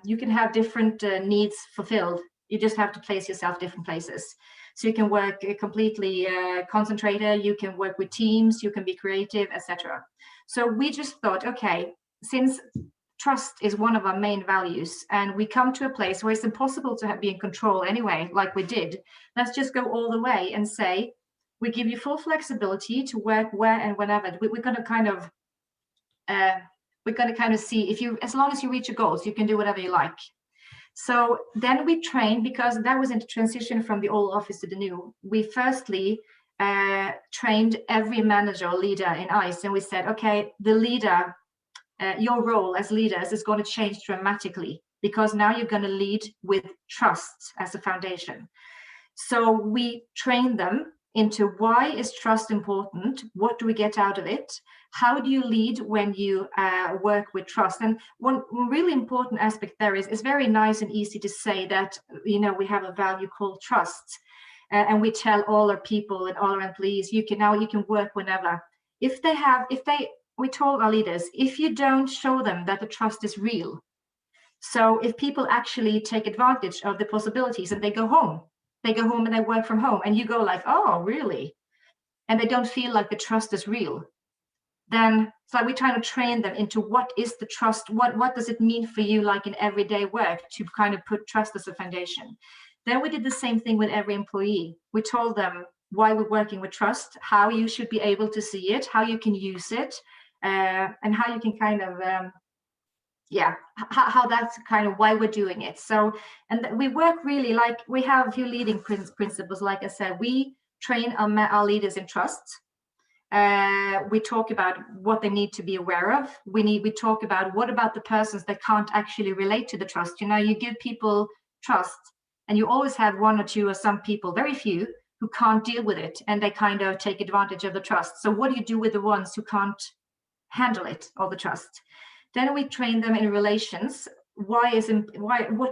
you can have different needs fulfilled. You just have to place yourself different places. So you can work completely concentrated, you can work with teams, you can be creative, etc. So we just thought, okay, since trust is one of our main values, and we come to a place where it's impossible to be in control anyway, like we did, let's just go all the way and say, we give you full flexibility to work where and whenever. We're going to kind of see if you, as long as you reach your goals, you can do whatever you like. So then we trained, because that was in the transition from the old office to the new. We firstly trained every manager or leader in ICE, and we said, okay, the leader, your role as leaders is going to change dramatically, because now you're going to lead with trust as a foundation. So we trained them into why is trust important, what do we get out of it, how do you lead when you work with trust. And one really important aspect there is it's very nice and easy to say that, you know, we have a value called trust, and we tell all our people and all our employees, you can work whenever. We told our leaders, if you don't show them that the trust is real, so if people actually take advantage of the possibilities and they go home and they work from home, and you go oh, really? And they don't feel like the trust is real. Then so we try to train them into what is the trust, what does it mean for you, in everyday work, to kind of put trust as a foundation. Then we did the same thing with every employee. We told them why we're working with trust, how you should be able to see it, how you can use it, and how you can kind of yeah, how that's kind of why we're doing it. So, and we work really like, we have a few leading principles. Like I said, we train our leaders in trust. We talk about what they need to be aware of. We talk about what about the persons that can't actually relate to the trust. You know, you give people trust and you always have one or two or some people, very few, who can't deal with it and they kind of take advantage of the trust. So what do you do with the ones who can't handle it, or the trust? Then we train them in relations. What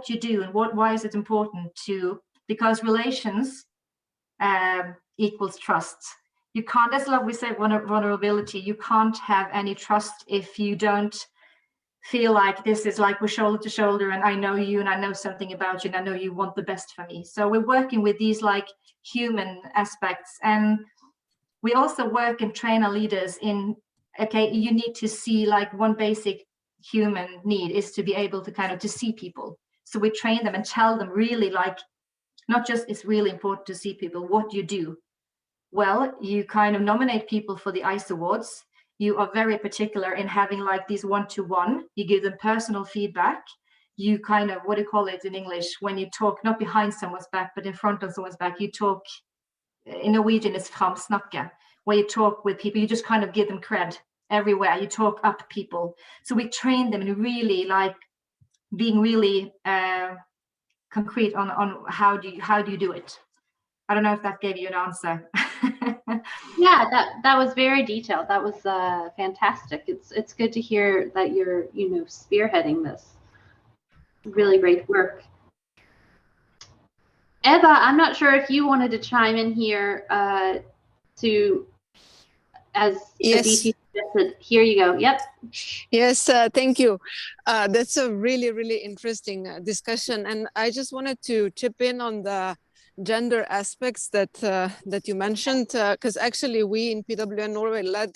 you do and why is it important to, because relations equals trust. You can't, as like we say, vulnerability, you can't have any trust if you don't feel like this is like we're shoulder to shoulder and I know you and I know something about you and I know you want the best for me. So we're working with these like human aspects, and we also work and train our leaders in, okay, you need to see, like, one basic human need is to be able to kind of to see people. So we train them and tell them really, like, not just it's really important to see people, what you do. Well, you kind of nominate people for the ICE Awards. You are very particular in having like these one-to-one. You give them personal feedback. You kind of, what do you call it in English? When you talk, not behind someone's back, but in front of someone's back, you talk, in Norwegian it's framsnakke, where you talk with people, you just kind of give them cred everywhere. You talk up people. So we train them in really like being really concrete on how do you do it. I don't know if that gave you an answer. Yeah, that was very detailed. That was fantastic. It's good to hear that you're, you know, spearheading this. Really great work. Eva, I'm not sure if you wanted to chime in here as yes. Aditi suggested. Here you go. Yep. Yes, thank you. That's a really, really interesting discussion. And I just wanted to chip in on the gender aspects that you mentioned, because actually we in PWN Norway led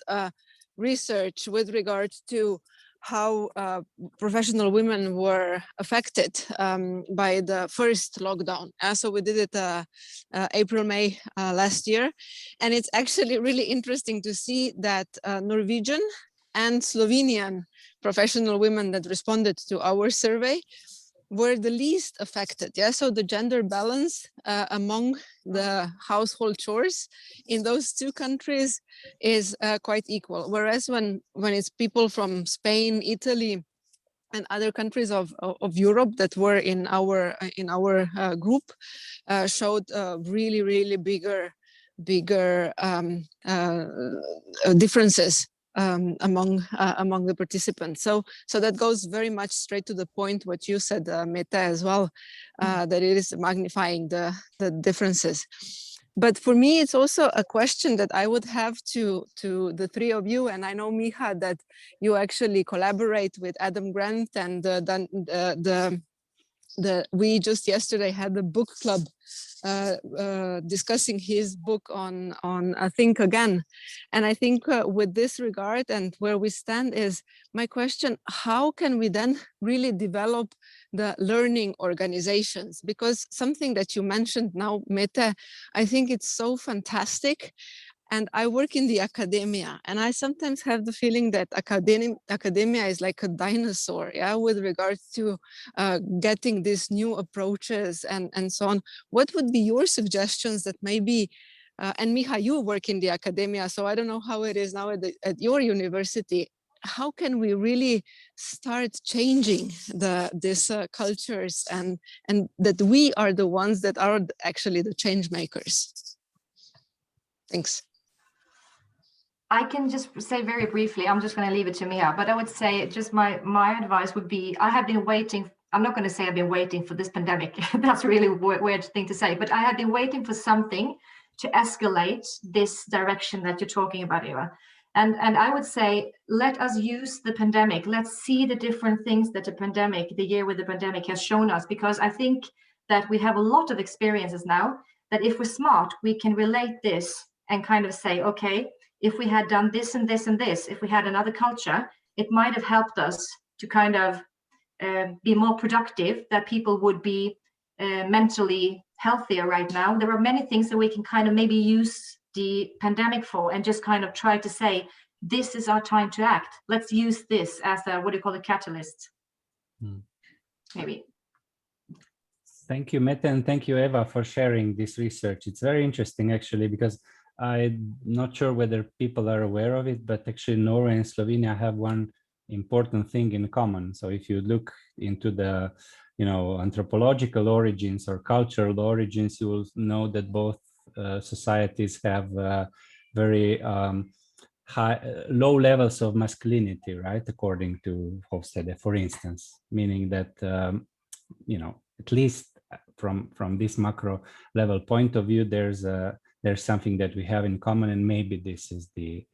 research with regard to how professional women were affected by the first lockdown. So we did it April, May last year. And it's actually really interesting to see that Norwegian and Slovenian professional women that responded to our survey were the least affected. Yeah, so the gender balance among the household chores in those two countries is quite equal. Whereas when it's people from Spain, Italy, and other countries of Europe that were in our group showed really, really bigger differences among the participants. So that goes very much straight to the point what you said, Mette, as well, that it is magnifying the differences. But for me, it's also a question that I would have to the three of you, and I know, Miha, that you actually collaborate with Adam Grant, and we just yesterday had the book club discussing his book on Think Again. And I think with this regard and where we stand is my question, how can we then really develop the learning organizations? Because something that you mentioned now, Mette, I think it's so fantastic. And I work in the academia, and I sometimes have the feeling that academia is like a dinosaur, yeah, with regards to getting these new approaches and so on. What would be your suggestions that maybe, and Miha, you work in the academia, so I don't know how it is now at your university. How can we really start changing these cultures and that we are the ones that are actually the change makers? Thanks. I can just say very briefly, I'm just going to leave it to Miha, but I would say just my advice would be, I have been waiting, I'm not going to say I've been waiting for this pandemic. That's a really weird thing to say, but I have been waiting for something to escalate this direction that you're talking about, Eva. And I would say, let us use the pandemic. Let's see the different things that the year with the pandemic has shown us, because I think that we have a lot of experiences now that if we're smart, we can relate this and kind of say, okay, if we had done this and this and this, if we had another culture, it might have helped us to kind of be more productive, that people would be mentally healthier right now. There are many things that we can kind of maybe use the pandemic for and just kind of try to say, this is our time to act. Let's use this as a, what do you call it, catalyst. Maybe. Thank you, Mette, and thank you, Eva, for sharing this research. It's very interesting, actually, because I'm not sure whether people are aware of it, but actually Norway and Slovenia have one important thing in common. So if you look into the, anthropological origins or cultural origins, you will know that both societies have very low levels of masculinity, right? According to Hopsdal, for instance, meaning that, at least from this macro level point of view, there's something that we have in common, and maybe this is the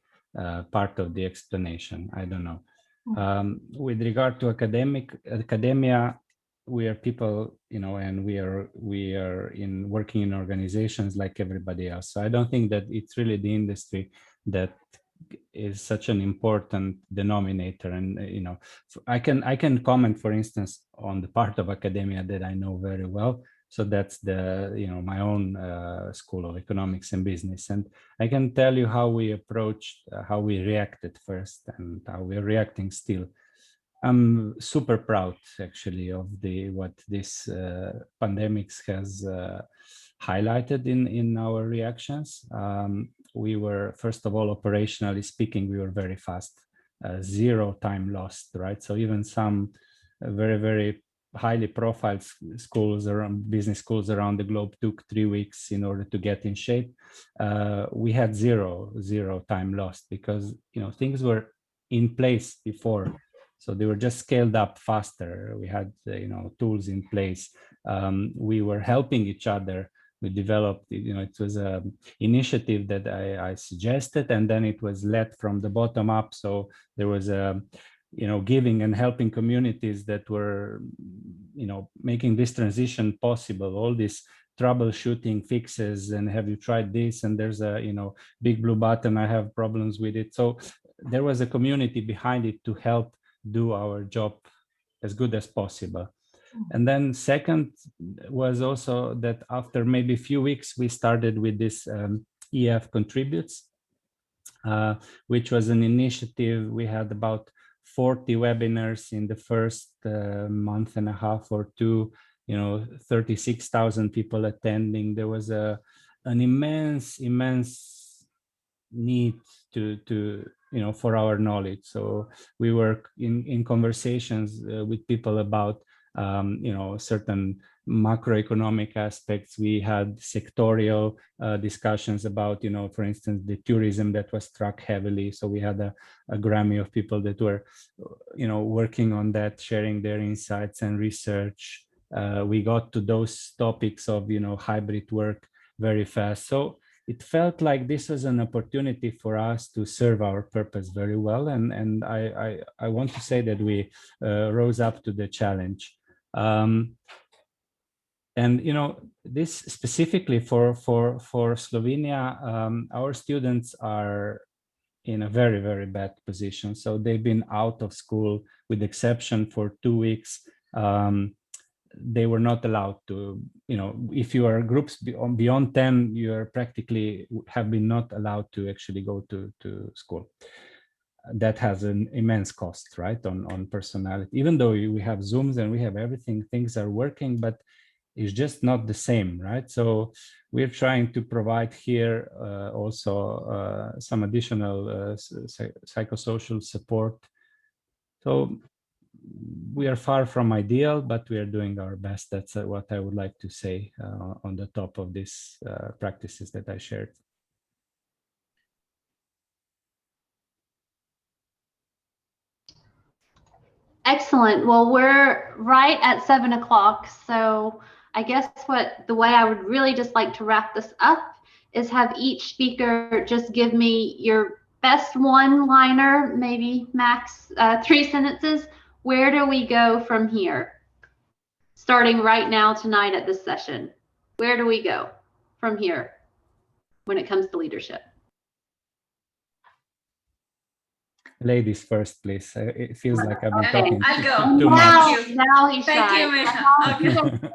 part of the explanation. I don't know. With regard to academia, we are people, and we are working in organizations like everybody else. So I don't think that it's really the industry that is such an important denominator. And I can comment, for instance, on the part of academia that I know very well. So that's the my own School of Economics and Business, and I can tell you how we approached, how we reacted first, and how we're reacting still. I'm super proud, actually, of what this pandemics has highlighted in our reactions. We were, first of all, operationally speaking, we were very fast, 0 time lost, right? So even some very, very highly profiled schools around business schools around the globe took 3 weeks in order to get in shape. We had zero time lost because things were in place before, so they were just scaled up faster. We had tools in place. We were helping each other. We developed, it was an initiative that I suggested, and then it was led from the bottom up. So there was a giving and helping communities that were, making this transition possible. All these troubleshooting fixes, and have you tried this? And there's a, big blue button, I have problems with it. So there was a community behind it to help do our job as good as possible. And then second was also that after maybe a few weeks, we started with this EF Contributes, which was an initiative. We had about 40 webinars in the first month and a half or two, 36,000 people attending. There was an immense need to for our knowledge. So we were in conversations with people about certain macroeconomic aspects. We had sectorial discussions about, for instance, the tourism that was struck heavily. So we had a Grammy of people that were, working on that, sharing their insights and research. We got to those topics of, hybrid work very fast. So it felt like this was an opportunity for us to serve our purpose very well. And I want to say that we rose up to the challenge. And this specifically for Slovenia, our students are in a very, very bad position. So they've been out of school, with exception for 2 weeks. They were not allowed to, if you are groups beyond 10, you are practically have been not allowed to actually go to school. That has an immense cost, right, on personality. Even though we have Zooms and we have everything, things are working, but it's just not the same, right? So we're trying to provide here also some additional psychosocial support. So we are far from ideal, but we are doing our best. That's what I would like to say on the top of these practices that I shared. Excellent. Well, we're right at 7 o'clock. So I guess the way I would really just like to wrap this up is have each speaker just give me your best one-liner, maybe max 3 sentences. Where do we go from here? Starting right now tonight at this session, where do we go from here when it comes to leadership? Ladies first, please. It feels like I've been talking too much. Now he's Thank shy. you, Miha. Okay.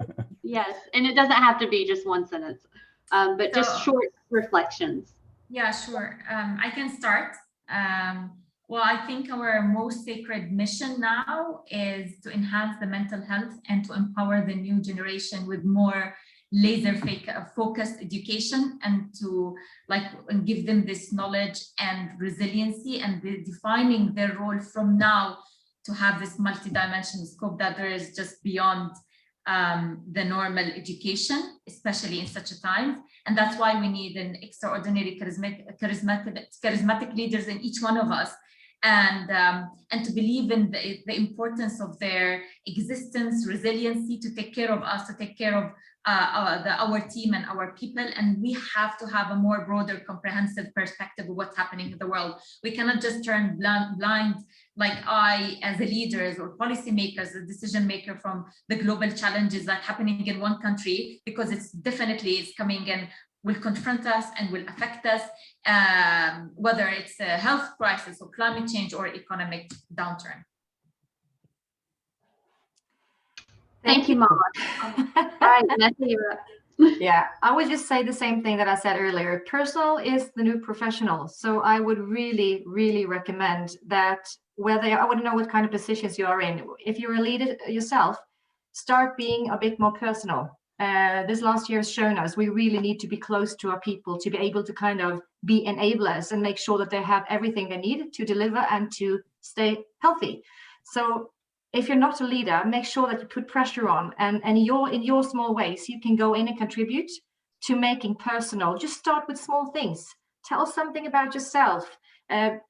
Yes, and it doesn't have to be just one sentence, but just short reflections. Yeah, sure. I can start. Well, I think our most sacred mission now is to enhance the mental health and to empower the new generation with more laser-focused education, and to give them this knowledge and resiliency, and defining their role from now to have this multi-dimensional scope that there is just beyond the normal education, especially in such a time. And that's why we need an extraordinary charismatic leaders in each one of us, and to believe in the importance of their existence, resiliency, to take care of us, to take care of our team and our people. And we have to have a more broader, comprehensive perspective of what's happening in the world. We cannot just turn blind like I, as a leaders or policymakers, a decision maker, from the global challenges that happening in one country, because it's definitely coming and will confront us and will affect us, whether it's a health crisis or climate change or economic downturn. Thank you, Malak. All right, Mette, you're up. Yeah, I would just say the same thing that I said earlier. Personal is the new professional. So I would really, really recommend that whether, I want to know what kind of positions you are in. If you're a leader yourself, start being a bit more personal. This last year has shown us we really need to be close to our people, to be able to kind of be enablers and make sure that they have everything they need to deliver and to stay healthy. So if you're not a leader, make sure that you put pressure on, and in your small ways, you can go in and contribute to making personal. Just start with small things. Tell something about yourself.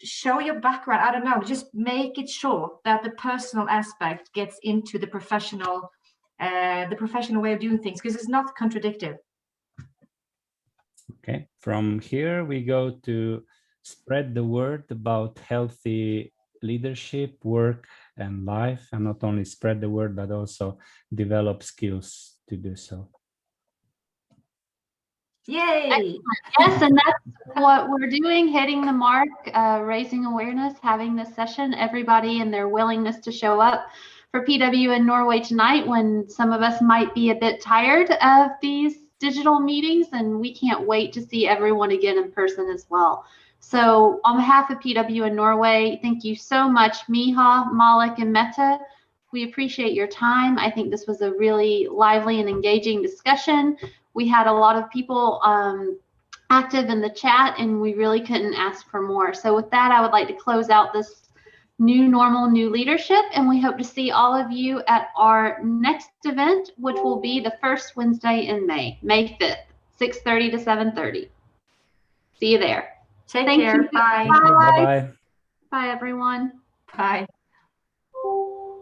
Show your background. I don't know. Just make it sure that the personal aspect gets into the professional way of doing things, because it's not contradictory. Okay. From here, we go to spread the word about healthy leadership, work, and life, and not only spread the word, but also develop skills to do so. Yay! Yes, and that's what we're doing, hitting the mark, raising awareness, having this session, everybody and their willingness to show up for PW in Norway tonight, when some of us might be a bit tired of these digital meetings, and we can't wait to see everyone again in person as well. So on behalf of PW in Norway, thank you so much, Miha, Malak, and Mette. We appreciate your time. I think this was a really lively and engaging discussion. We had a lot of people active in the chat, and we really couldn't ask for more. So with that, I would like to close out this new normal, new leadership, and we hope to see all of you at our next event, which will be the first Wednesday in May, May 5th, 6:30 to 7:30. See you there. Take care. Bye. Bye-bye. Bye, everyone. Bye.